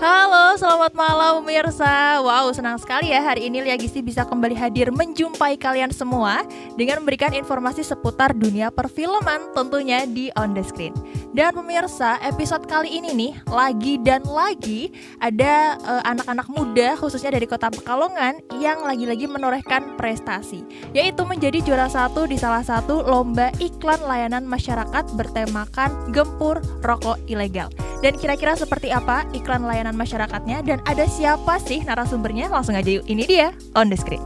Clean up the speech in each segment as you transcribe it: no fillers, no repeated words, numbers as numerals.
Halo, selamat malam pemirsa. Wow, senang sekali ya hari ini Lia Gisti bisa kembali hadir menjumpai kalian semua dengan memberikan informasi seputar dunia perfilman tentunya di On The Screen. Dan pemirsa, episode kali ini nih lagi ada anak-anak muda khususnya dari Kota Pekalongan yang lagi-lagi menorehkan prestasi, yaitu menjadi juara 1 di salah satu lomba iklan layanan masyarakat bertemakan Gempur Rokok Ilegal. Dan kira-kira seperti apa iklan layanan masyarakatnya dan ada siapa sih narasumbernya? Langsung aja yuk, ini dia On The Screen.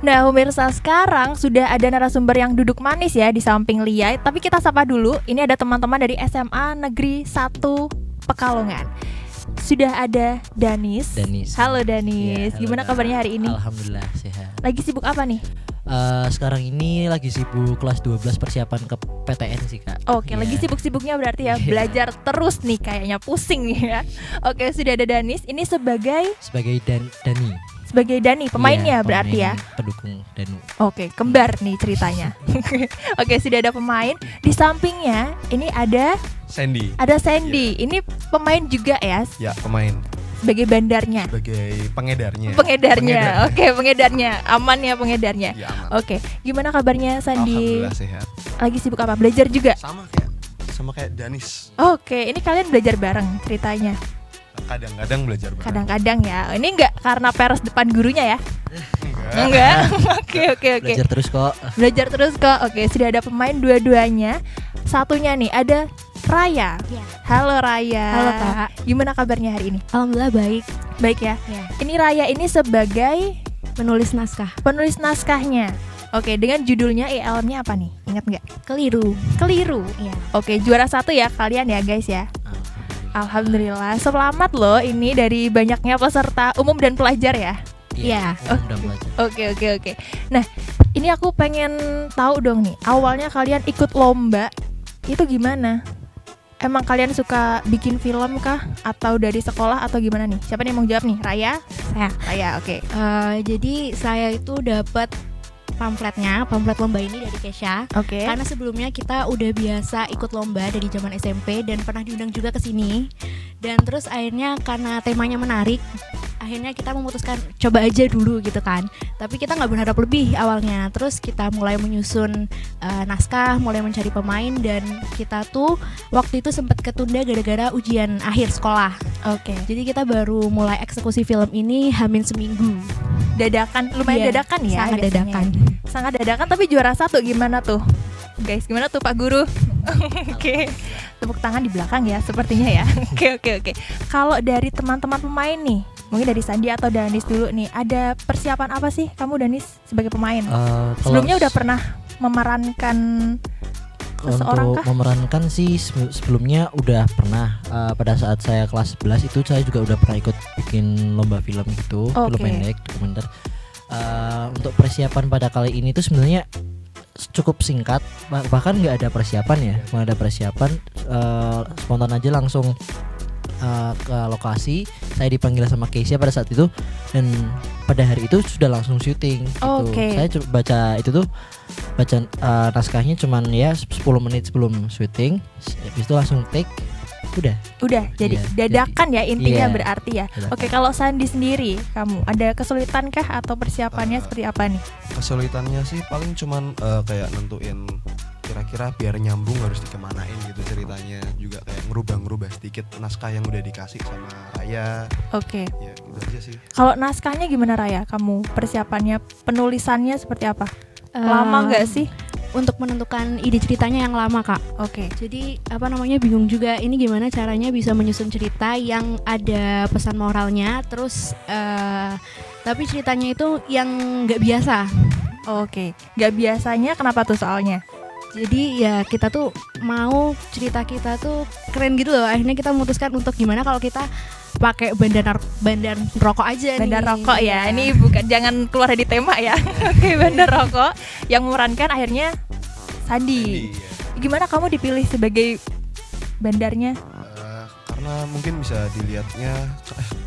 Nah pemirsa, sekarang sudah ada narasumber yang duduk manis ya di samping Lia. Tapi kita sapa dulu, ini ada teman-teman dari SMA Negeri 1 Pekalongan. Sudah ada Danis. Halo Danis, ya, gimana kabarnya hari ini? Alhamdulillah sehat. Lagi sibuk apa nih? Sekarang ini lagi sibuk kelas 12 persiapan ke PTN sih Kak. Oke, lagi sibuk-sibuknya berarti ya, belajar terus nih, kayaknya pusing nih ya. Oke, sudah ada Danis, ini sebagai Dani. Sebagai Dani, pemainnya berarti ya. Pendukung Danu. Oke, kembar nih ceritanya. Oke, sudah ada pemain. Di sampingnya ini ada Sandy. Ada Sandy. Ini pemain juga ya? Ya, pemain. Sebagai bandarnya. Sebagai pengedarnya. Oke, pengedarnya. Aman ya pengedarnya. Ya, aman. Oke, gimana kabarnya Sandy? Alhamdulillah sehat. Lagi sibuk apa? Belajar juga? Sama kayak Danis. Oke, ini kalian belajar bareng ceritanya. Kadang-kadang belajar bareng. Kadang-kadang ya. Ini enggak karena peres depan gurunya ya? Enggak. Oke. Belajar terus kok. Belajar terus kok. Oke, sudah ada pemain dua-duanya. Satunya nih ada Raya. Ya. Halo Raya. Halo Kak. Gimana kabarnya hari ini? Alhamdulillah baik. Baik ya. Ya. Ini Raya ini sebagai Menulis naskah. penulis naskahnya. Oke, dengan judulnya ILM-nya apa nih? Ingat nggak? Keliru. Iya. Oke, juara 1 ya kalian ya guys ya. Alhamdulillah. Selamat loh ini dari banyaknya peserta umum dan pelajar ya. Iya. Udah belajar. Oke. Nah, ini aku pengen tahu dong nih. Awalnya kalian ikut lomba itu gimana? Emang kalian suka bikin film kah? Atau dari sekolah atau gimana nih? Siapa nih yang mau jawab nih? Raya? Saya. Raya, oke. Jadi saya itu dapat pamflet lomba ini dari Kesha. Oke. Karena sebelumnya kita udah biasa ikut lomba dari zaman SMP dan pernah diundang juga ke sini. Dan terus akhirnya karena temanya menarik, akhirnya kita memutuskan coba aja dulu gitu kan. Tapi kita nggak berharap lebih awalnya. Terus kita mulai menyusun naskah, mulai mencari pemain, dan kita tuh waktu itu sempat ketunda gara-gara ujian akhir sekolah. Oke. Jadi kita baru mulai eksekusi film ini hamin seminggu. Dadakan, lumayan Iya, dadakan ya. sangat biasanya. dadakan. Sangat dadakan, tapi juara 1 gimana tuh? Guys, gimana tuh Pak Guru? Oke. Tepuk tangan di belakang ya sepertinya ya. Oke. Kalau dari teman-teman pemain nih, mungkin dari Sandy atau Danis dulu nih, ada persiapan apa sih kamu Danis sebagai pemain? Sebelumnya udah pernah memerankan seseorang untuk kah? memerankan sih sebelumnya udah pernah. Pada saat saya kelas 11 itu saya juga udah pernah ikut bikin lomba film gitu, film pendek, dokumenter. Untuk persiapan pada kali ini tuh sebenarnya cukup singkat, bahkan nggak ada persiapan ya, spontan aja langsung ke lokasi. Saya dipanggil sama Keisha pada saat itu, dan pada hari itu sudah langsung syuting gitu. Saya baca naskahnya cuman ya 10 menit sebelum syuting, habis itu langsung take. Udah Jadi iya, dadakan ya intinya iya, berarti ya. dadakan. Oke, kalau Sandy sendiri, kamu ada kesulitan kah atau persiapannya seperti apa nih? Kesulitannya sih paling cuman kayak nentuin kira-kira biar nyambung harus dikemanain gitu ceritanya. Juga kayak ngerubah sedikit naskah yang udah dikasih sama Raya. Oke. Ya gitu aja sih. Kalau naskahnya gimana Raya? Kamu persiapannya, penulisannya seperti apa? Lama nggak sih? Untuk menentukan ide ceritanya yang lama Kak. Oke. Jadi bingung juga ini gimana caranya bisa menyusun cerita yang ada pesan moralnya, terus tapi ceritanya itu yang nggak biasa. Oke. Nggak biasanya kenapa tuh soalnya? Jadi ya kita tuh mau cerita kita tuh keren gitu loh. Akhirnya kita memutuskan untuk gimana kalau kita pakai bandar rokok aja Bandar nih. rokok ya. Ini bukan, jangan keluar dari tema ya. Oke, bandar rokok yang memerankan akhirnya Sandi. Iya. Gimana kamu dipilih sebagai bandarnya? Karena mungkin bisa dilihatnya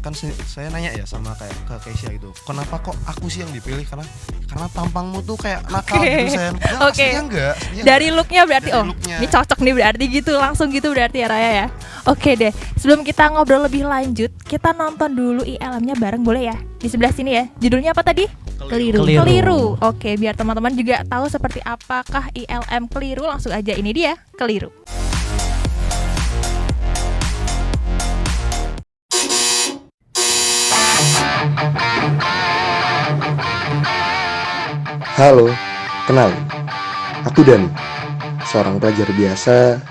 kan saya nanya ya sama kayak ke Keisha gitu, kenapa kok aku sih yang dipilih, karena tampangmu tuh kayak nakal gitu Sen. Ya, Oke. aslinya enggak. Dari looknya berarti Dari looknya. ini cocok nih berarti gitu, langsung gitu berarti ya Raya ya. Oke deh, sebelum kita ngobrol lebih lanjut, kita nonton dulu ILM-nya bareng boleh ya? Di sebelah sini ya. Judulnya apa tadi? Keliru. Keliru. Oke, biar teman-teman juga tahu seperti apakah ILM Keliru, langsung aja ini dia, Keliru. Halo, kenalin, aku Dani, seorang pelajar biasa.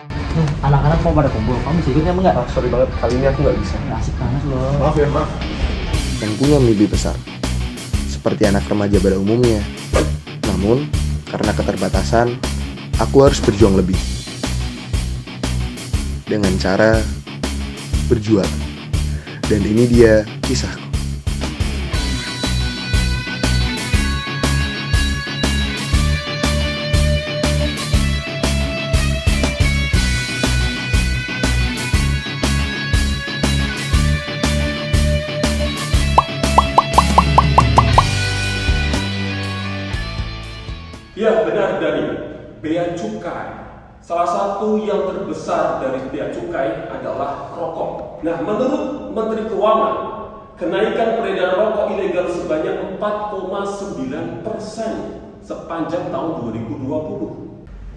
Anak-anak mau pada kumpul, kamu bisa ikutnya enggak? Sorry banget, kali ini aku nggak bisa. Asik banget loh. Maaf ya, maaf. Yang punya mimpi besar, seperti anak remaja pada umumnya. Namun, karena keterbatasan, aku harus berjuang lebih. Dengan cara berjuang. Dan ini dia kisahku. Ya benar Dani, bea cukai. Salah satu yang terbesar dari bea cukai adalah rokok. Nah, menurut Menteri Keuangan, kenaikan peredaran rokok ilegal sebanyak 4,9% sepanjang tahun 2020.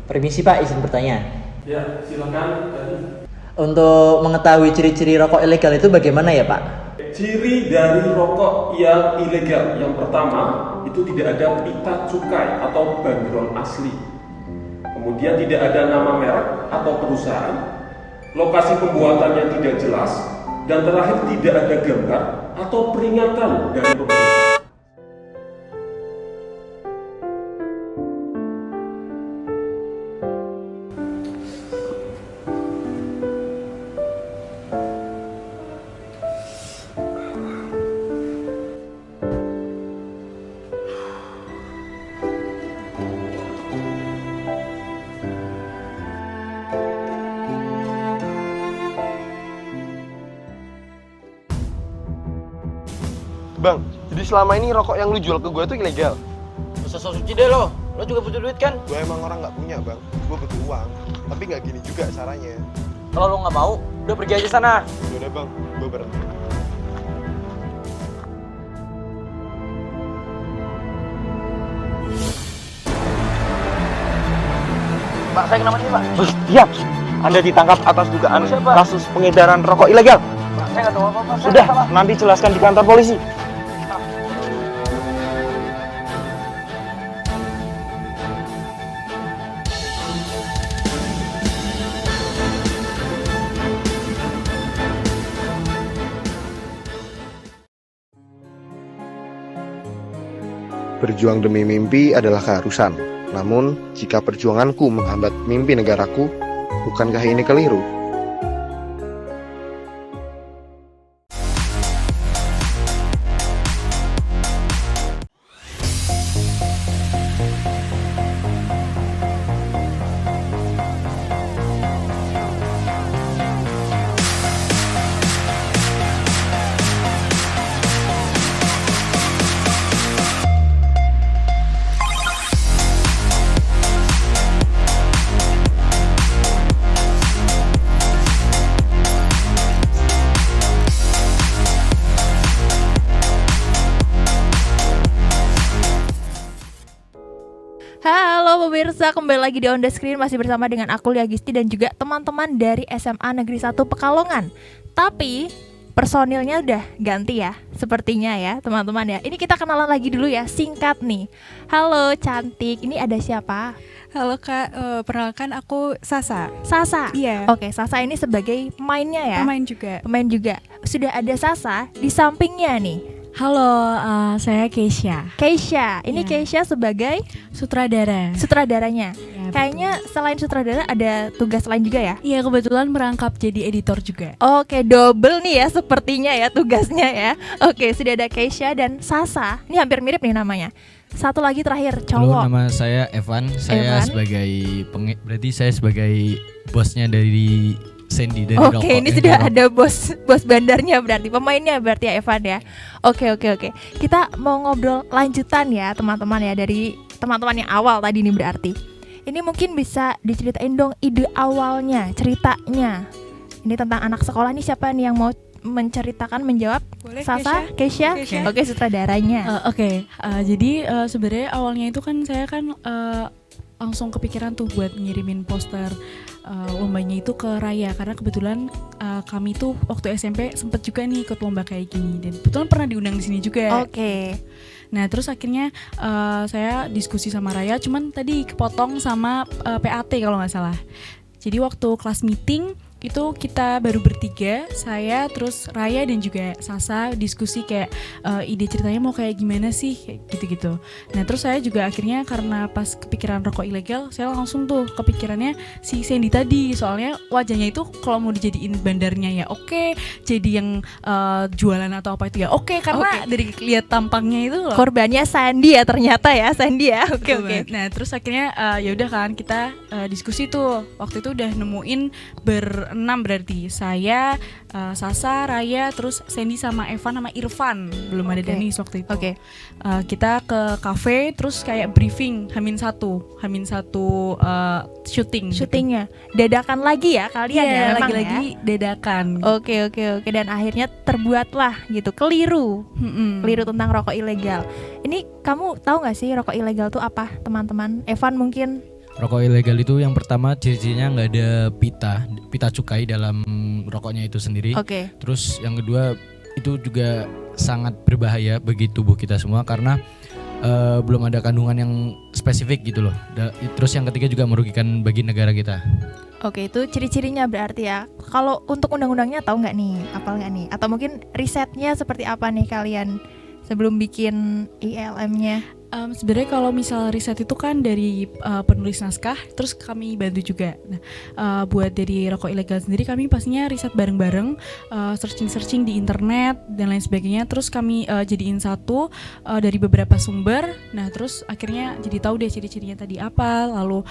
Permisi Pak, izin bertanya. Ya, silakan Dani. Untuk mengetahui ciri-ciri rokok ilegal itu bagaimana ya Pak? Ciri dari rokok yang ilegal yang pertama itu tidak ada pita cukai atau bandrol asli. Kemudian tidak ada nama merek atau perusahaan, lokasi pembuatannya tidak jelas, dan terakhir tidak ada gambar atau peringatan dari pemerintah. Bang, jadi selama ini rokok yang lu jual ke gue tuh ilegal? Sosok suci deh lo juga butuh duit kan? Gue emang orang nggak punya bang, gue butuh uang. Tapi nggak gini juga caranya. Kalau lo nggak mau, udah pergi aja sana. Udah bang, gue berhenti. Pak, saya kenapa nih Pak? Siap, Anda ditangkap atas dugaan kasus pengedaran rokok ilegal. Pak, saya nggak tahu apa-apa. Sudah, nanti jelaskan di kantor polisi. Berjuang demi mimpi adalah keharusan. Namun, jika perjuanganku menghambat mimpi negaraku, bukankah ini keliru? Halo pemirsa, kembali lagi di On The Screen, masih bersama dengan aku Lia Gisti dan juga teman-teman dari SMA Negeri 1 Pekalongan. Tapi personilnya udah ganti ya, sepertinya ya teman-teman ya. Ini kita kenalan lagi dulu ya, singkat nih. Halo cantik, ini ada siapa? Halo Kak, perkenalkan aku Sasa. Sasa. Iya. Oke, Sasa ini sebagai pemainnya ya. Pemain juga. Sudah ada Sasa di sampingnya nih. Halo, saya Keisha. Keisha, ini Ya. Keisha sebagai Sutradara. sutradaranya. Ya. Iya. Kayaknya selain sutradara ada tugas lain juga ya? Iya, kebetulan merangkap jadi editor juga. Oke, double nih ya sepertinya ya tugasnya ya. Oke, sudah ada Keisha dan Sasa. Ini hampir mirip nih namanya. Satu lagi terakhir, Halo, cowok. nama saya Evan. Saya Evan. sebagai berarti saya sebagai bosnya dari Sandy dari Oke, Rokok. ini sudah ada bos bandarnya berarti, pemainnya berarti ya Evan ya. Oke. Kita mau ngobrol lanjutan ya teman-teman ya, dari teman-teman yang awal tadi nih berarti. Ini mungkin bisa diceritain dong ide awalnya, ceritanya. Ini tentang anak sekolah nih, siapa nih yang mau menceritakan, menjawab? Boleh, Sasa, Keisha? Keisha. Oke, sutradaranya. Jadi sebenarnya awalnya itu kan saya kan langsung kepikiran tuh buat ngirimin poster lombanya itu ke Raya, karena kebetulan kami tuh waktu SMP sempet juga nih ikut lomba kayak gini, dan kebetulan pernah diundang di sini juga. Oke. Nah terus akhirnya saya diskusi sama Raya, cuman tadi kepotong sama PAT kalau nggak salah. Jadi waktu kelas meeting itu kita baru bertiga, saya terus Raya dan juga Sasa diskusi kayak ide ceritanya mau kayak gimana sih, kayak gitu-gitu. Nah terus saya juga akhirnya karena pas kepikiran rokok ilegal, saya langsung tuh kepikirannya si Sandy tadi, soalnya wajahnya itu kalau mau dijadiin bandarnya ya oke, jadi yang jualan atau apa itu ya oke, karena dari lihat tampangnya itu loh. Korbannya Sandy ya ternyata ya, Sandy ya. Oke. Nah terus akhirnya ya udah kan kita diskusi tuh, waktu itu udah nemuin 6 berarti saya, Sasa, Raya, terus Sandy sama Evan sama Irfan, belum ada Danis waktu itu. Oke. Kita ke cafe terus kayak briefing Hamin satu syuting. Syutingnya dadakan lagi ya kalian ya, Iya, memang lagi-lagi ya? dadakan. Oke, dan akhirnya terbuatlah gitu, keliru tentang rokok ilegal. Ini kamu tahu nggak sih rokok ilegal tuh apa, teman-teman? Evan mungkin. Rokok ilegal itu yang pertama ciri-cirinya nggak ada pita cukai dalam rokoknya itu sendiri. Oke. Terus yang kedua itu juga sangat berbahaya bagi tubuh kita semua karena belum ada kandungan yang spesifik gitu loh. Terus yang ketiga juga merugikan bagi negara kita. Oke, itu ciri-cirinya berarti ya. Kalau untuk undang-undangnya tahu nggak nih, apal nggak nih? Atau mungkin risetnya seperti apa nih kalian sebelum bikin ILM-nya? Sebenarnya kalau misal riset itu kan dari penulis naskah, terus kami bantu juga. Nah, buat dari rokok ilegal sendiri kami pastinya riset bareng-bareng, searching di internet dan lain sebagainya. Terus kami jadiin satu dari beberapa sumber. Nah, terus akhirnya jadi tahu deh ciri-cirinya tadi apa. Lalu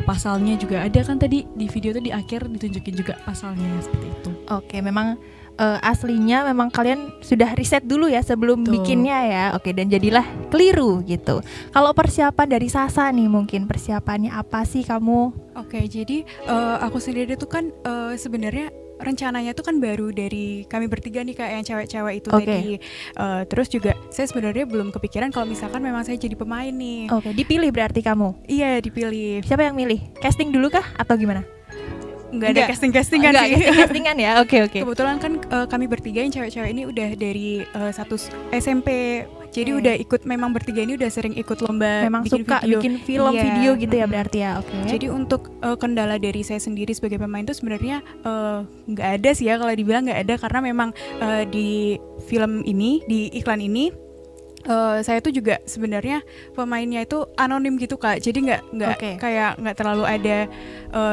pasalnya juga ada kan tadi di video tuh di akhir ditunjukin juga pasalnya seperti itu. Oke, memang aslinya memang kalian sudah riset dulu ya sebelum Betul. bikinnya ya. Oke, dan jadilah keliru gitu. Kalau persiapan dari Sasa nih, mungkin persiapannya apa sih kamu? Oke, jadi aku sendiri tuh kan sebenarnya rencananya tuh kan baru dari kami bertiga nih Kak, yang cewek-cewek itu Oke. tadi. Terus juga saya sebenarnya belum kepikiran kalau misalkan memang saya jadi pemain nih. Oke, dipilih berarti kamu. Iya, dipilih. Siapa yang milih? Casting dulu kah atau gimana? Nggak ada casting-castingan Enggak, sih. castingan ya. Oke. Kebetulan kan kami bertiga yang cewek-cewek ini udah dari satu SMP. Jadi udah ikut, memang bertiga ini udah sering ikut lomba Memang bikin suka video. bikin film, Iya. video gitu ya berarti ya. Oke. Jadi untuk kendala dari saya sendiri sebagai pemain itu sebenarnya nggak ada sih ya, kalau dibilang nggak ada, karena memang di film ini, di iklan ini saya tuh juga sebenarnya pemainnya itu anonim gitu Kak, jadi nggak Oke. kayak nggak terlalu ada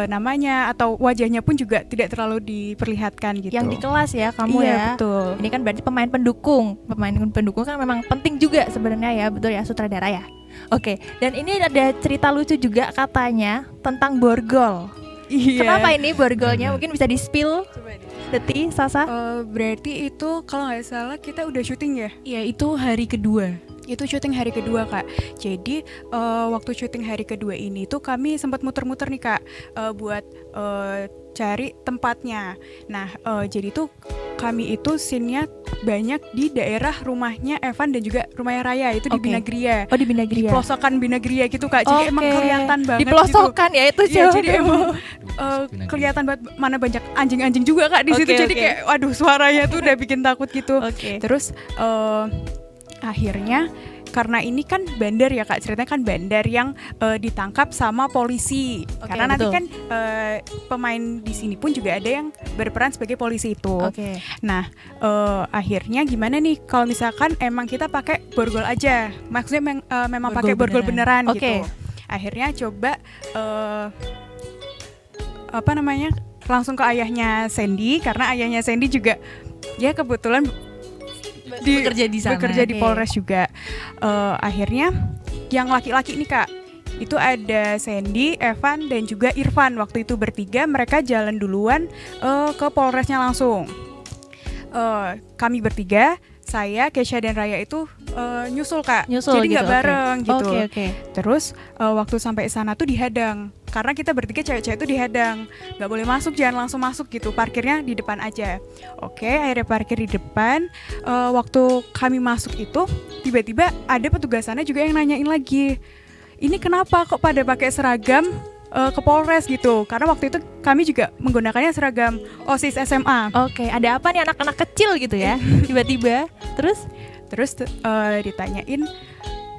namanya atau wajahnya pun juga tidak terlalu diperlihatkan gitu. Yang di kelas ya kamu Iya, ya. betul. Ini kan berarti pemain pendukung. Pemain pendukung kan memang penting juga sebenarnya ya, betul ya sutradara ya. Oke, dan ini ada cerita lucu juga katanya tentang borgol. Iya. Kenapa ini borgolnya? Mungkin bisa di-spill. Deti, Sasa. Berarti itu kalau nggak salah kita udah syuting ya? Iya, itu hari kedua. Itu syuting hari kedua Kak. Jadi waktu syuting hari kedua ini tuh kami sempat muter-muter nih Kak, buat cari tempatnya. Nah jadi tuh kami itu scene-nya banyak di daerah rumahnya Evan dan juga rumahnya Raya, itu di Oke. Binagria. Oh, di Binagria. Di pelosokan Binagria gitu Kak. Jadi emang Oke. kelihatan banget Di pelosokan gitu. ya itu Iya, jauh. jadi emang kelihatan banget mana banyak anjing-anjing juga Kak di situ. Oke, Jadi oke. kayak waduh, suaranya tuh udah bikin takut gitu. Oke. Terus akhirnya karena ini kan bandar ya Kak, ceritanya kan bandar yang ditangkap sama polisi. Oke, Karena nanti betul. kan pemain di sini pun juga ada yang berperan sebagai polisi itu. Oke. Nah akhirnya gimana nih kalau misalkan emang kita pakai borgol aja, maksudnya memang pakai borgol beneran Oke. gitu. Akhirnya coba langsung ke ayahnya Sandy, karena ayahnya Sandy juga ya kebetulan bekerja di Polres juga. Akhirnya yang laki-laki ini Kak, itu ada Sandy, Evan, dan juga Irfan. Waktu itu bertiga mereka jalan duluan ke Polresnya langsung. Kami bertiga, saya, Kesha, dan Raya itu nyusul Kak. Jadi gitu, nggak bareng gitu. Okay. Terus waktu sampai sana tuh dihadang. Karena kita bertiga cewek-cewek itu dihadang, nggak boleh masuk, jangan langsung masuk gitu, parkirnya di depan aja. Oke, akhirnya parkir di depan. Waktu kami masuk itu tiba-tiba ada petugas sana juga yang nanyain lagi, ini kenapa kok pada pakai seragam ke Polres gitu, karena waktu itu kami juga menggunakannya seragam OSIS SMA. Oke, ada apa nih anak-anak kecil gitu ya tiba-tiba terus ditanyain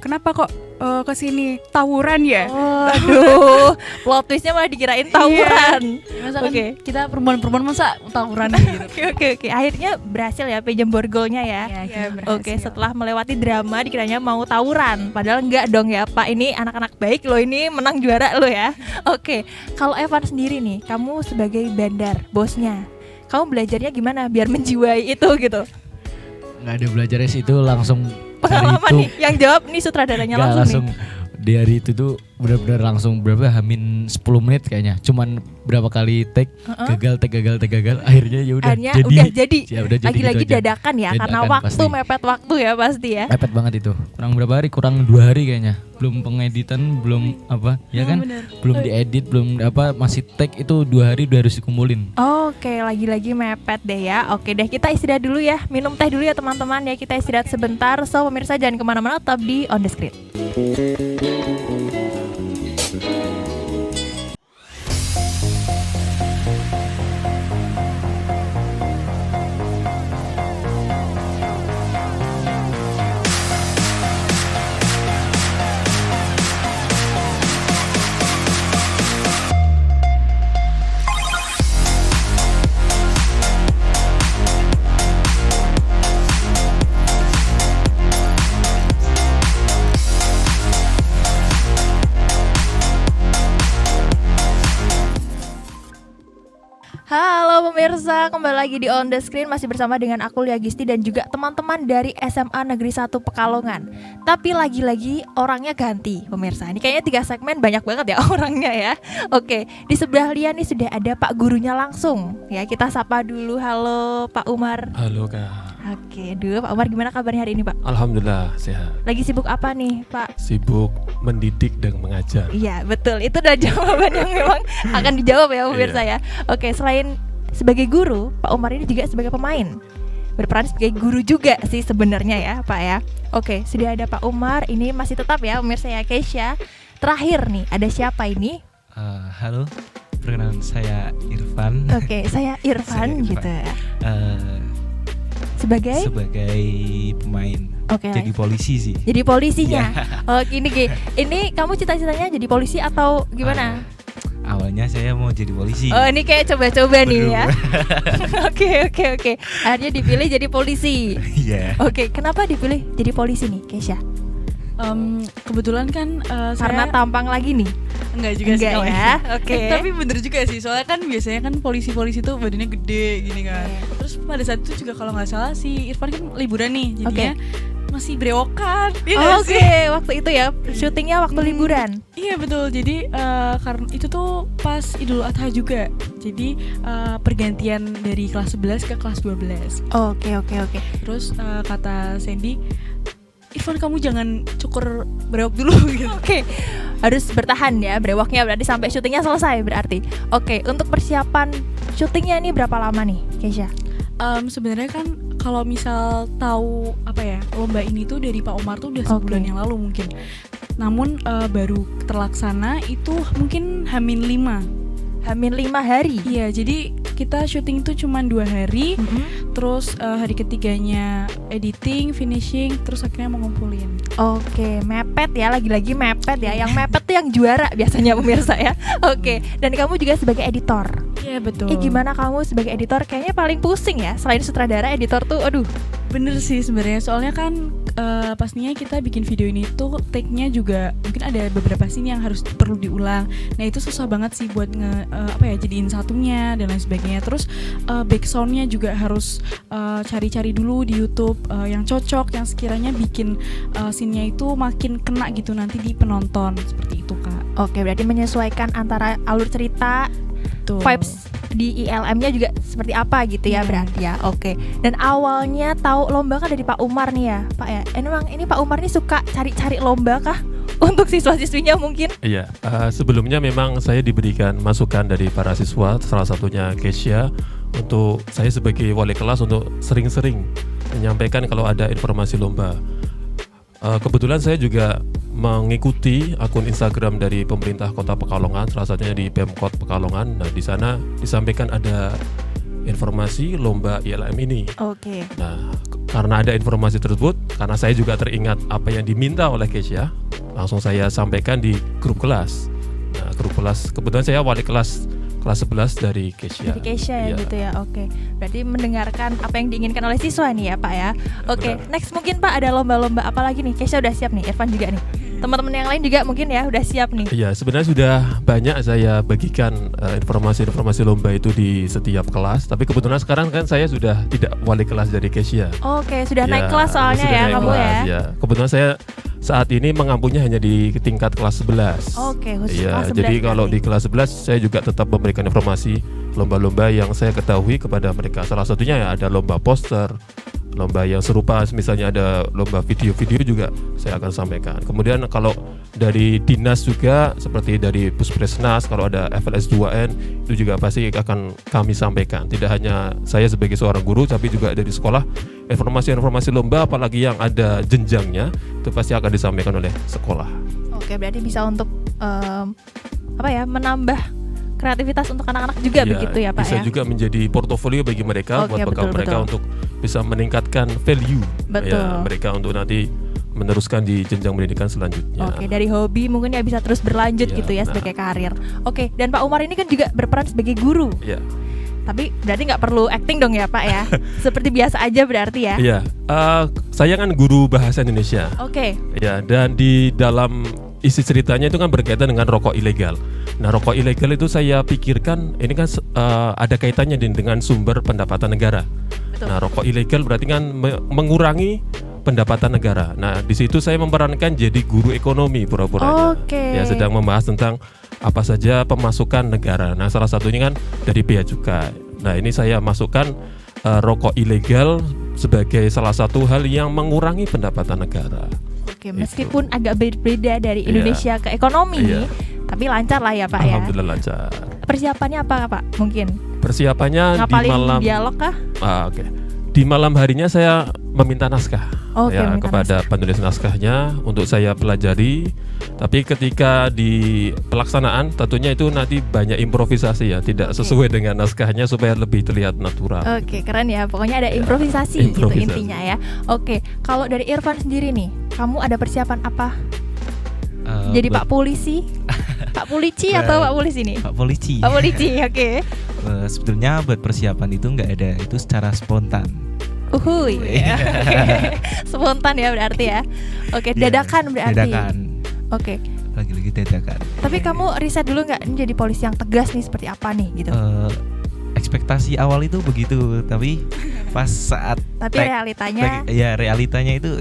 kenapa kok kesini tawuran ya? Aduh, plot twistnya malah dikirain tawuran. Masa kan kita perempuan-perempuan masa tawuran gitu. Oke. Akhirnya berhasil ya pinjam borgolnya ya. Oke, setelah melewati drama dikiranya mau tawuran, padahal enggak dong ya Pak. Ini anak-anak baik loh, ini menang juara loh ya. Oke, kalau Evan sendiri nih, kamu sebagai bandar, bosnya, kamu belajarnya gimana biar menjiwai itu gitu? Nggak ada belajarnya sih, itu langsung pengalaman nih, yang jawab nih sutradaranya langsung nih. Dari itu tuh benar-benar langsung hamin 10 menit kayaknya. Cuman berapa kali take gagal, akhirnya ya udah jadi. Ya udah jadi. Lagi-lagi gitu dadakan ya, dadakan, karena waktu pasti. mepet waktu ya pasti ya. Mepet banget itu. Kurang berapa hari? Kurang 2 hari kayaknya. Belum pengeditan, belum apa? Ya kan? Bener. Belum diedit, belum apa, masih take itu 2 hari harus dikumpulin. Oke, lagi-lagi mepet deh ya. Oke deh, kita istirahat dulu ya. Minum teh dulu ya teman-teman ya. Kita istirahat sebentar. So pemirsa jangan kemana-mana, tetap di On The Screen. Halo pemirsa, kembali lagi di On The Screen. Masih bersama dengan aku Lia Gisti dan juga teman-teman dari SMA Negeri 1 Pekalongan. Tapi lagi-lagi orangnya ganti pemirsa. Ini kayaknya 3 segmen banyak banget ya orangnya ya. Oke, di sebelah Lia nih sudah ada Pak Gurunya langsung. Ya, kita sapa dulu. Halo Pak Umar. Halo Kak. Oke, Pak Umar gimana kabarnya hari ini Pak? Alhamdulillah sehat. Lagi sibuk apa nih Pak? Sibuk mendidik dan mengajar. Iya betul, itu udah jawaban yang memang akan dijawab ya pemirsa ya. Oke, selain sebagai guru, Pak Umar ini juga sebagai pemain, berperan sebagai guru juga sih sebenarnya ya Pak ya. Oke, sudah ada Pak Umar, ini masih tetap ya pemirsa ya. Kesha, terakhir nih ada siapa ini? Halo, perkenalan saya Irfan. Oke, saya Irfan gitu ya. Sebagai pemain. Oke. Jadi polisi sih. Jadi polisinya. Oh, ini kamu cita-citanya jadi polisi atau gimana? Awalnya saya mau jadi polisi. Oh, ini kayak coba-coba nih ya. Oke. Akhirnya dipilih jadi polisi. Iya. Oke, kenapa dipilih jadi polisi nih, Kesha? Kebetulan kan karena tampang lagi nih. Enggak juga sih ya. Oke. Tapi bener juga sih, soalnya kan biasanya kan polisi-polisi tuh badannya gede gini kan. Terus pada saat itu juga kalau nggak salah si Irfan kan liburan nih, jadinya masih brewokan. Oke, waktu itu ya syutingnya waktu liburan. Iya betul. Jadi karena itu tuh pas Idul Adha juga. Jadi pergantian dari kelas 11 ke kelas 12. Oke. Terus kata Sandy, Irfan kamu jangan cukur brewok dulu gitu. Oke. Harus bertahan ya brewoknya berarti sampai syutingnya selesai berarti. Oke, untuk persiapan syutingnya ini berapa lama nih, Kesha? Sebenarnya kan kalau misal tahu lomba ini tuh dari Pak Umar tuh udah sebulan yang lalu mungkin. Namun baru terlaksana itu mungkin Hamin 5 hari. Iya, jadi kita syuting itu cuma 2 hari. Terus hari ketiganya editing, finishing, terus akhirnya mau ngumpulin. Oke, mepet ya, lagi-lagi mepet ya. Yang mepet tuh yang juara biasanya pemirsa ya. Oke, dan kamu juga sebagai editor. Iya, Iya betul. Gimana kamu sebagai editor? Kayaknya paling pusing ya. Selain sutradara, editor tuh, aduh. Bener sih sebenarnya. Soalnya kan pastinya kita bikin video ini tuh take-nya juga mungkin ada beberapa scene yang harus perlu diulang. Nah itu susah banget sih buat jadiin satunya dan lain sebagainya. Terus back sound-nya juga harus cari-cari dulu di YouTube yang cocok, yang sekiranya bikin scene-nya itu makin kena gitu nanti di penonton, seperti itu Kak. Oke, berarti menyesuaikan antara alur cerita, vibes di ILM-nya juga seperti apa gitu ya berarti ya. Oke. Dan awalnya tahu lomba kan dari Pak Umar nih ya, Pak ya. Emang ini Pak Umar nih suka cari-cari lomba kah untuk siswa-siswinya mungkin? Iya, sebelumnya memang saya diberikan masukan dari para siswa, salah satunya Kesia, untuk saya sebagai wali kelas untuk sering-sering menyampaikan kalau ada informasi lomba. Kebetulan saya juga mengikuti akun Instagram dari pemerintah Kota Pekalongan, salah satunya di Pemkot Pekalongan. Nah, di sana disampaikan ada informasi lomba ILM ini. Oke. Nah, karena ada informasi tersebut, karena saya juga teringat apa yang diminta oleh Kesia, langsung saya sampaikan di grup kelas. Nah, grup kelas, kebetulan saya wali kelas 11 dari Kesia. Dari Kesia ya gitu ya. Oke. Berarti mendengarkan apa yang diinginkan oleh siswa nih ya Pak ya. Oke, next mungkin Pak ada lomba-lomba apa lagi nih? Kesia udah siap nih, Irfan juga nih. Teman-teman yang lain juga mungkin ya udah siap nih. Iya, sebenarnya sudah banyak saya bagikan informasi-informasi lomba itu di setiap kelas. Tapi kebetulan sekarang kan saya sudah tidak wali kelas dari Kesia. Oke, sudah naik kelas soalnya ya kamu ya. Ya. Kebetulan saya saat ini mengampunya hanya di tingkat kelas 11. Oke, khusus ya, kelas 11. Jadi kalau di kelas 11 saya juga tetap memberikan informasi lomba-lomba yang saya ketahui kepada mereka. Salah satunya ya ada lomba poster, lomba yang serupa, misalnya ada lomba video-video juga saya akan sampaikan. Kemudian kalau dari dinas juga seperti dari Puspresnas, kalau ada FLS 2N itu juga pasti akan kami sampaikan. Tidak hanya saya sebagai seorang guru, tapi juga dari sekolah informasi-informasi lomba, apalagi yang ada jenjangnya itu pasti akan disampaikan oleh sekolah. Oke, berarti bisa untuk menambah kreativitas untuk anak-anak juga begitu ya Pak bisa ya. juga menjadi portofolio bagi mereka, buat bekal mereka untuk bisa meningkatkan value mereka untuk nanti meneruskan di jenjang pendidikan selanjutnya. Oke, dari hobi mungkin ya bisa terus berlanjut gitu ya sebagai karir. Oke, dan Pak Umar ini kan juga berperan sebagai guru. Iya. Tapi berarti nggak perlu acting dong ya Pak ya. Seperti biasa aja berarti ya. Iya. Saya kan guru bahasa Indonesia. Oke. Ya, dan di dalam isi ceritanya itu kan berkaitan dengan rokok ilegal. Nah, rokok ilegal itu saya pikirkan ini kan ada kaitannya dengan sumber pendapatan negara. Betul. Nah, rokok ilegal berarti kan mengurangi pendapatan negara. Nah, di situ saya memerankan jadi guru ekonomi pura-puranya. Ya, sedang membahas tentang apa saja pemasukan negara. Nah, salah satunya kan dari bea cukai. Nah, ini saya masukkan rokok ilegal sebagai salah satu hal yang mengurangi pendapatan negara. Oke, meskipun agak berbeda dari Indonesia ke ekonomi, tapi lancar lah ya Pak ya. Alhamdulillah lancar. Persiapannya apa Pak? Mungkin persiapannya ngapalin di malam dialog kah? Oke. Di malam harinya saya meminta naskah kepada penulis naskahnya untuk saya pelajari. Tapi ketika di pelaksanaan tentunya itu nanti banyak improvisasi ya, tidak sesuai dengan naskahnya supaya lebih terlihat natural. Oke, keren ya. Pokoknya ada improvisasi gitu intinya ya. Oke, kalau dari Irfan sendiri nih, kamu ada persiapan apa? Jadi Pak Polisi? Pak Polisi atau Pak Polisi nih? Pak Polisi. Pak Polisi, oke. Sebetulnya buat persiapan itu nggak ada, itu secara spontan. Uhuy. Spontan ya berarti ya. Oke, dadakan berarti. Dadakan. Oke. Lagi-lagi dadakan. Tapi kamu riset dulu nggak ini jadi polisi yang tegas nih seperti apa nih gitu? Ekspektasi awal itu begitu, tapi pas saat realitanya realitanya itu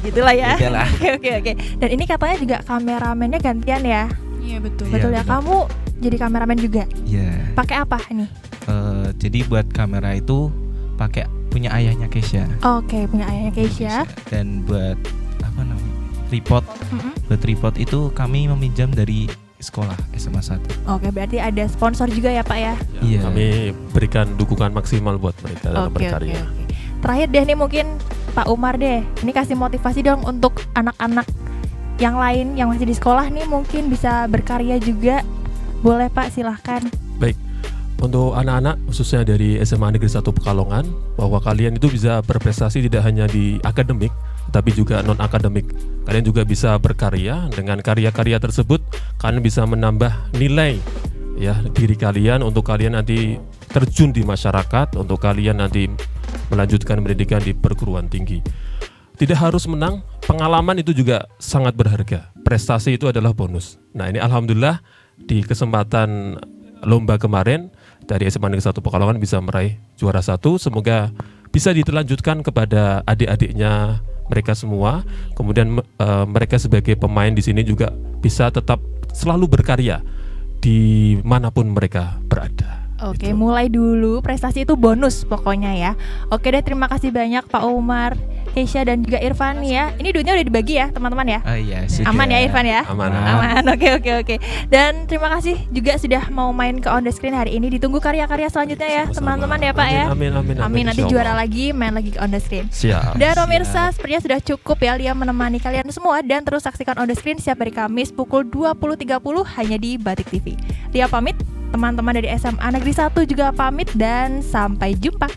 gitulah ya. Oke. Dan ini katanya juga kameramennya gantian ya? Iya betul. Betul ya, kamu jadi kameramen juga? Iya. Pakai apa nih? Jadi buat kamera itu pakai punya ayahnya Kesia. Oke, punya ayahnya Kesia. Dan buat tripod, buat tripod itu kami meminjam dari sekolah SMA 1. Oke, berarti ada sponsor juga ya Pak ya? Iya. Kami berikan dukungan maksimal buat mereka dalam berkarya. Oke. Terakhir deh nih mungkin Pak Umar deh, ini kasih motivasi dong untuk anak-anak yang lain yang masih di sekolah nih mungkin bisa berkarya juga. Boleh Pak, silahkan. Baik, untuk anak-anak khususnya dari SMA Negeri 1 Pekalongan, bahwa kalian itu bisa berprestasi tidak hanya di akademik tapi juga non-akademik. Kalian juga bisa berkarya. Dengan karya-karya tersebut kalian bisa menambah nilai ya diri kalian untuk kalian nanti terjun di masyarakat, untuk kalian nanti melanjutkan pendidikan di perguruan tinggi. Tidak harus menang, pengalaman itu juga sangat berharga. Prestasi itu adalah bonus. Nah, ini alhamdulillah di kesempatan lomba kemarin dari SMA Negeri 1 Pekalongan bisa meraih juara 1. Semoga bisa dilanjutkan kepada adik-adiknya mereka semua. Kemudian mereka sebagai pemain di sini juga bisa tetap selalu berkarya dimanapun mereka berada. Oke, mulai dulu, prestasi itu bonus pokoknya ya. Oke deh, terima kasih banyak Pak Umar, Keisha dan juga Irfan ya. Ini duitnya udah dibagi ya teman-teman ya? Iya, sudah. Aman ya Irfan ya? Aman. Oke. Dan terima kasih juga sudah mau main ke On The Screen hari ini. Ditunggu karya-karya selanjutnya ya teman-teman ya Pak ya. Amin. Nanti juara lagi, main lagi ke On The Screen. Siap. Dan pemirsa, sepertinya sudah cukup ya Lia menemani kalian semua. Dan terus saksikan On The Screen setiap hari Kamis pukul 20.30 hanya di Batik TV. Lia pamit, teman-teman dari SMA Negeri 1 juga pamit dan sampai jumpa.